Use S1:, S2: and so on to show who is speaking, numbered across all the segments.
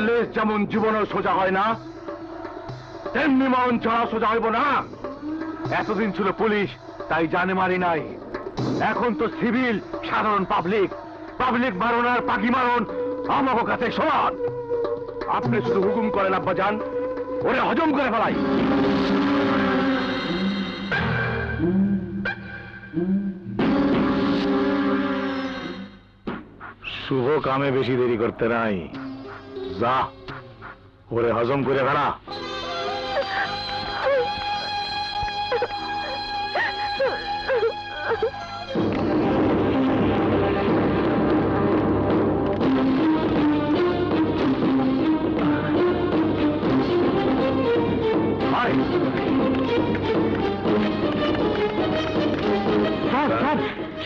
S1: লেজ যেমন জীবনও সোজা হয় না, তেমনি মন ছাড়া সোজা হইব না। এতদিন ছিল পুলিশ, তাই জানে মারি নাই। এখন তো সিভিল, সাধারণ পাবলিক। পাবলিক মারণ আর পাখি মারণ আমাকে কাছে সমান। আপনি শুধু হুকুম করেন আব্বাজান, ওরে হজম করে ফেলাই। শুভ কামে বেশি দেরি করতে নাই, যা ওরে হজম করে ফেলা।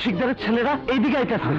S1: শিকদারের ছেলেরা এইদিকে আইতেছে।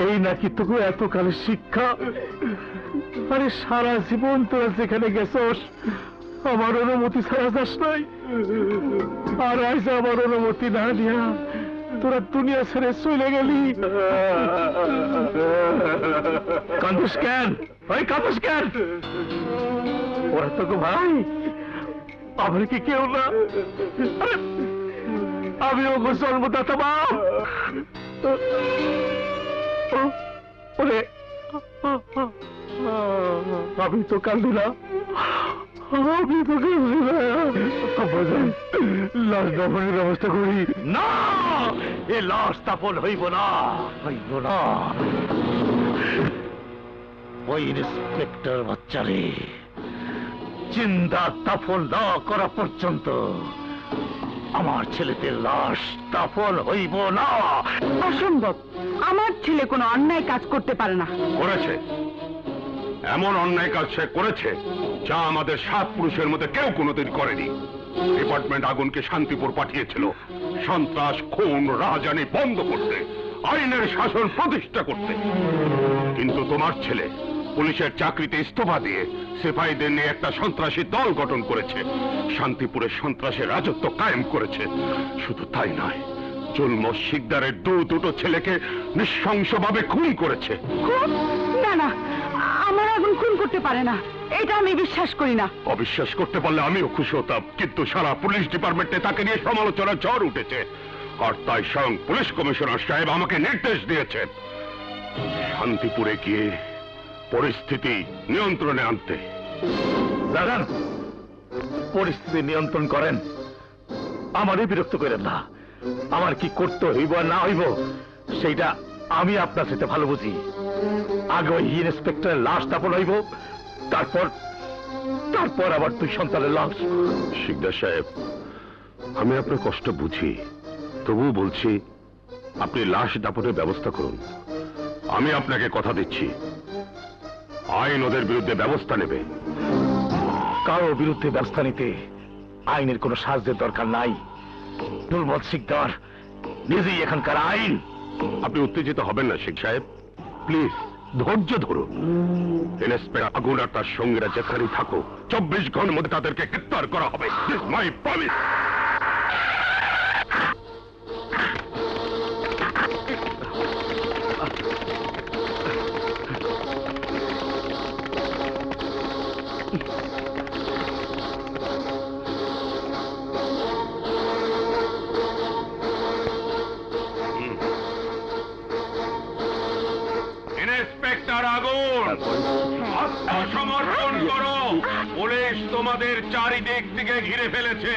S1: এই নাকি তোকে এতকালের শিক্ষা? আরে সারা জীবন তোরা যেখানে গেছস আমার অনুমতি ছাড়া যাস নাই, আর আজ আমার অনুমতি না দিয়া তোরা দুনিয়া ছেড়ে চলে গেলি। কান্দুস কেন? ওই কান্দুস কেন? ওরা তোকে ভাই, আমার কি কেউ না? আমি ওকে জন্মদাতা বাপ। ওরে আমি তো কান্দি না, আমি তো কান্দি না। লাশ দাফনের ব্যবস্থা করি না। এ লাশ দাফন হইব না, হইব না। ওই ইন্সপেক্টর বাচ্চারে জিন্দা দাফন না করা পর্যন্ত আমার ছেলেদের লাশ দাফন হইব না।
S2: অসম্ভব, আমার ছেলে কোনো অন্যায় কাজ করতে পারে না।
S1: করেছে, এমন অন্যায় কাজ সে করেছে যা আমাদের 7 পুরুষের মধ্যে কেউ কোনোদিন করেনি। ডিপার্টমেন্ট আগুনকে শান্তিপুর পাঠিয়েছিল সন্ত্রাস, খুন, রাহাজানি বন্ধ করতে, আইনের শাসন প্রতিষ্ঠা করতে। কিন্তু তোমার ছেলে পুলিশের চাকরিতে ইস্তফা দিয়ে সিপাহীদের নিয়ে একটা সন্ত্রাসী দল গঠন করেছে, শান্তিপুরের সন্ত্রাসের রাজত্ব কায়েম করেছে। শুধু তাই নয়, জুলম শিকদারের দুটো ছেলেকে নৃশংসভাবে খুন করেছে।
S2: না না, আমার আগুন খুন করতে পারে না, এটা আমি বিশ্বাস করি না।
S1: অবিশ্বাস করতে পারলে আমিও খুশি হতাম, কিন্তু সারা পুলিশ ডিপার্টমেন্টে তাকে নিয়ে সমালোচনার ঝড় উঠেছে। আর তাই স্বয়ং পুলিশ কমিশনার সাহেব আমাকে নির্দেশ দিয়েছে শান্তিপুরে গিয়ে পরিস্থিতি নিয়ন্ত্রণে আনতে। দাদা, পরিস্থিতি নিয়ন্ত্রণ করেন, আমারই বিরক্ত করেন না। আমার কি করতে হইব আর না হইব সেইটা
S3: আমি আপনার সাথে ভালো বুঝি। আগে ওই ইন্সপেক্টরের লাশ দাপন হইব, তারপর তারপর আবার তুই সন্তানের লাশ।
S1: শিকদার সাহেব, আমি আপনার কষ্ট বুঝি, তবুও বলছি আপনি লাশ দাপনের ব্যবস্থা করুন। আমি আপনাকে কথা দিচ্ছি, আইন ওদের বিরুদ্ধে ব্যবস্থা নেবে।
S3: কারো বিরুদ্ধে ব্যবস্থা নিতে আইনের কোনো সাহায্যের দরকার নাই। দুর্বল শিকদার নিজেই এখানকার আইন।
S1: আপনি উত্তেজিত হবেন না শেখ সাহেব, প্লিজ ধৈর্য ধরুন। ইন্সপেক্টর আগুন আর তার সঙ্গীরা যেখানেই থাকো, 24 ঘন্টার মধ্যে তাদেরকে গ্রেফতার করা হবে। This my promise. ইন্সপেক্টর আগুন, আত্মসমর্পণ করো। পুলিশ তোমাদের চারিদিক থেকে ঘিরে ফেলেছে,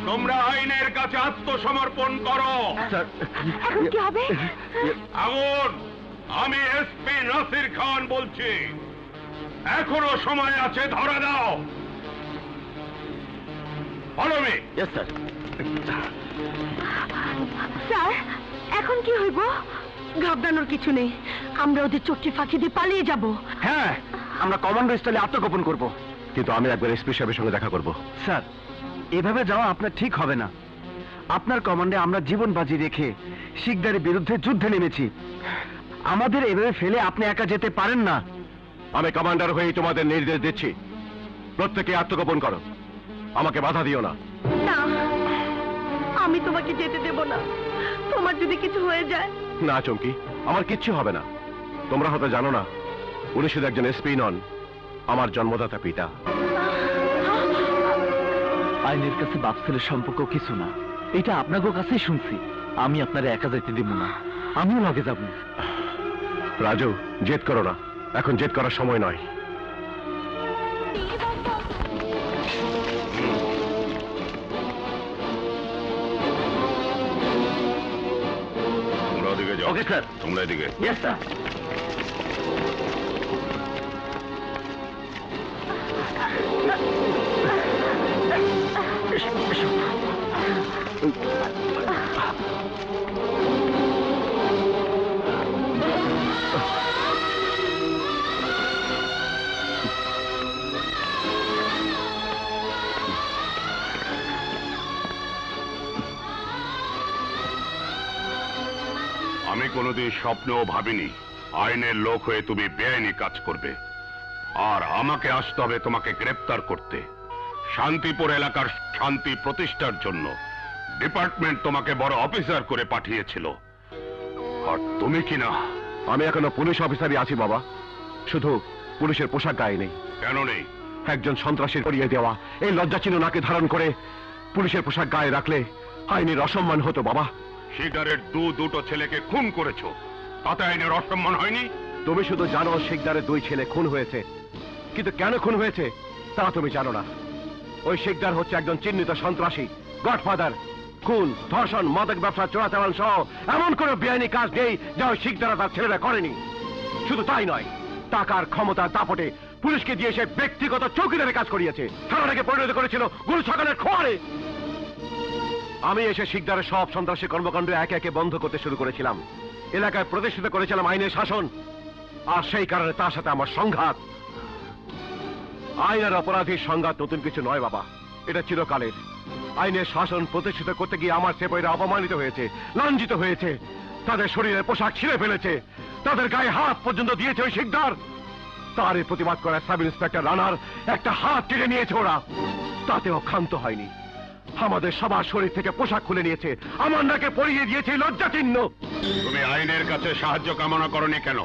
S1: তোমরা আইনের কাছে আত্মসমর্পণ করো।
S2: এখন কি হবে?
S1: আগুন, আমি এসপি নাসির খান বলছি, এখনো সময় আছে, ধরা দাও। Follow me.
S3: Yes sir.
S2: Sir, এখন কি হইব? ঘাবড়ানোর কিছু নেই, আমরা ওদের চোখটি ফাঁকি দিয়ে পালিয়ে যাব।
S3: হ্যাঁ, আমরা কমান্ডো স্টাইলে আত্মগোপন করব। কিন্তু আমি একবার এসপি সাহেবের সঙ্গে দেখা করব।
S4: স্যার, এভাবে যাওয়া আপনার ঠিক হবে না। আপনার কমান্ডে আমরা জীবন বাজি রেখে শিকদারের বিরুদ্ধে যুদ্ধে নেমেছি। আমাদের এভাবে ফেলে আপনি একা যেতে পারেন না।
S3: আমি কমান্ডার হয়েই তোমাদের নির্দেশ দিচ্ছি, প্রত্যেকে আত্মগোপন করো, আমাকে বাধা দিও না।
S2: না, আমি তোমাকে যেতে দেব না। তোমার যদি কিছু হয়ে যায়।
S3: না চমকি, আমার কিচ্ছু হবে না। তোমরা হয়তো জানো না, উনি শুধু একজন এসপি নন, আমার জন্মদাতা পিতা।
S4: আইনের কাছে বাপ ছেলের সম্পর্ক কিছু না, এটা আপনাদের কাছেই শুনছি। আমি আপনারা একা যেতে দিব না, আমিও লগে যাব।
S3: রাজু, জেদ করো না, এখন জেদ করার সময় নয়।
S1: তোমরা ওদিকে যাও।
S3: Okay sir.
S1: তোমরা এদিকে।
S3: Yes sir.
S1: আমি কোনোদিন স্বপ্নেও ভাবিনি আইনের লোক হয়ে তুমি বেআইনি কাজ করবে, আর আমাকে আসতে হবে তোমাকে গ্রেফতার করতে। শান্তিপুর এলাকার শান্তি প্রতিষ্ঠার জন্য ডিপার্টমেন্ট তোমাকে বড় অফিসার করে পাঠিয়েছিল, আর তুমি কিনা।
S3: আমি এখনো পুলিশ অফিসারই আছি বাবা, শুধু পুলিশের পোশাক গায়ে নেই।
S1: কেন নেই?
S3: একজন সন্ত্রাসীর পরিয়ে দেওয়া এই লজ্জা চিহ্ন নাকে ধারণ করে পুলিশের পোশাক গায়ে রাখলে আইনের অসম্মান হতো বাবা।
S1: শিকদারের দুটো ছেলেকে খুন করেছো, তাতে আইনের অসম্মান হয়নি?
S3: তুমি শুধু জানো শিকদারের 2 ছেলে খুন হয়েছে, কিন্তু কেন খুন হয়েছে তা তুমি জানো না। ওই শিকদার হচ্ছে একজন চিহ্নিত সন্ত্রাসী, গডফাদার। খুন, ধর্ষণ, মাদক ব্যবসা, চোরাচালান সহ এমন কোনো বেআইনি কাজ নেই যা ওই শিকদার তার ছেলেরা করেনি। শুধু তাই নয়, টাকার ক্ষমতার দাপটে পুলিশকে দিয়ে সে ব্যক্তিগত চৌকিদারের কাজ করিয়েছে, থানাটাকে পরিণত করেছিল গুরু সকালের খোয়ারে। আমি এসে শিকদারের সব সন্ত্রাসী কর্মকাণ্ড একে একে বন্ধ করতে শুরু করেছিলাম, এলাকায় প্রতিষ্ঠিত করেছিলাম আইনের শাসন, আর সেই কারণে তার সাথে আমার সংঘাত। আইন আর অপরাধীর সংঘাত নতুন কিছু নয় বাবা, এটা চিরকালের। আইনের শাসন প্রতিষ্ঠিত করতে গিয়ে আমার সেবকরা অপমানিত হয়েছে, লাঞ্ছিত হয়েছে, তাদের শরীরের পোশাক ছিঁড়ে ফেলেছে, তাদের গায়ে হাত পর্যন্ত দিয়েছে ওই শিকদার। তারই প্রতিবাদ করা সাব ইন্সপেক্টর রানার একটা হাত কেড়ে নিয়েছে ওরা, তাতেও ক্ষান্ত হয়নি। আমাদের সবার শরীর থেকে পোশাক খুলে নিয়েছে, আমার নাকে পরিয়ে দিয়েছে লজ্জা চিহ্ন।
S1: তুমি আইনের কাছে সাহায্য কামনা করনি কেন?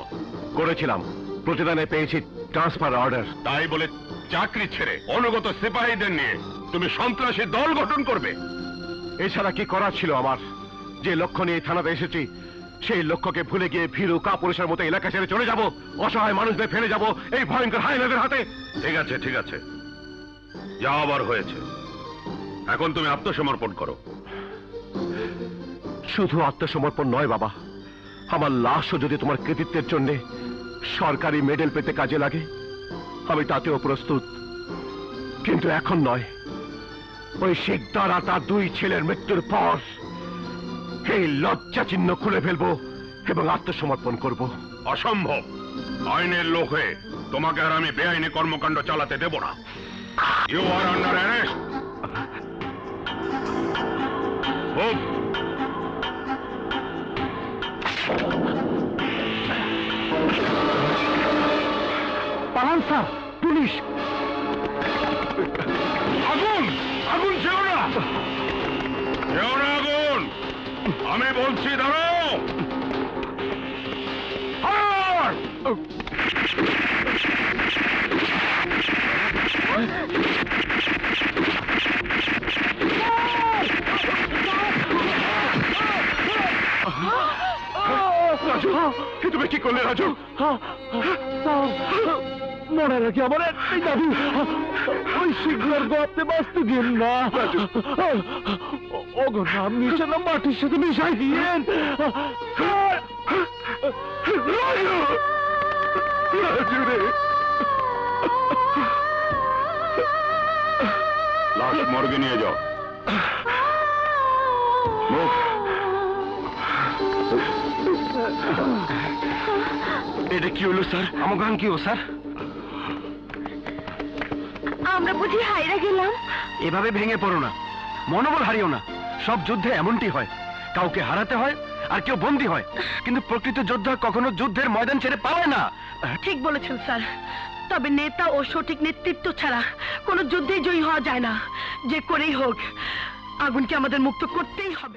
S3: করেছিলাম, প্রতিদানে পেয়েছি ট্রান্সফার অর্ডার।
S1: তাই বলে চাকরি ছেড়ে অনুগত সিপাহীদের নিয়ে তুমি সন্ত্রাসী দল গঠন করবে?
S3: এছাড়া কি করার ছিল আমার? যে লক্ষ্য নিয়ে থানাতে এসেছি সেই লক্ষ্যকে ভুলে গিয়ে ভীরু কাপুরুষের মতো এলাকা ছেড়ে চলে যাব, অসহায় মানুষদের ফেলে যাব এই ভয়ঙ্কর হাইনাদের হাতে?
S1: ঠিক আছে, ঠিক আছে, যা আবার হয়েছে, এখন তুমি আত্মসমর্পণ করো।
S3: শুধু আত্মসমর্পণ নয় বাবা, আমার লাশও যদি তোমার কৃতিত্বের জন্য সরকারি মেডেল পেতে কাজে লাগে আমি তাতেও প্রস্তুত, কিন্তু এখন নয়। ওই শিকদার আর তার দুই ছেলের মৃত্যুর পর এই লজ্জা চিহ্ন খুলে ফেলবো এবং আত্মসমর্পণ করব।
S1: অসম্ভব। আইনের লোক হয়ে তোমাকে আর আমি বেআইনি কর্মকাণ্ড চালাতে দেব না। You are under arrest.
S4: পালান স্যার, পুলিশ!
S1: আগুন! আগুন ছিল না, যেও না আগুন! আমি বলছি দাঁড়াও! ফায়ার!
S3: রাজু, এ তুমি কি করলে রাজু?
S4: মনে রাখি আমার একটাই দাবি, ওই শিকদার গর্তে বাঁচতে দিন না। ওগো নাম নিচে না মাটির সাথে মিশাই দিয়েন।
S3: রাজু রে,
S1: লাশ মর্গে নিয়ে যাও।
S3: এটা কি হলো স্যার? আমার গান কি ও স্যার?
S2: আমরা বুঝি হাইরা গেলাম।
S4: এভাবে ভেঙে পড়ো না, মনোবল হারিও না। সব যুদ্ধে এমনটি হয়, কাউকে হারাতে হয় আর কেউ বন্দী হয়, কিন্তু প্রকৃত যোদ্ধা কখনো যুদ্ধের ময়দান ছেড়ে পালায় না।
S2: ঠিক বলেছেন স্যার, তবে নেতা ও সঠিক নেতৃত্ব ছাড়া কোনো যুদ্ধে জয়ী হওয়া যায় না। যে করেই হোক আগুনকে আমাদের মুক্ত করতেই হবে।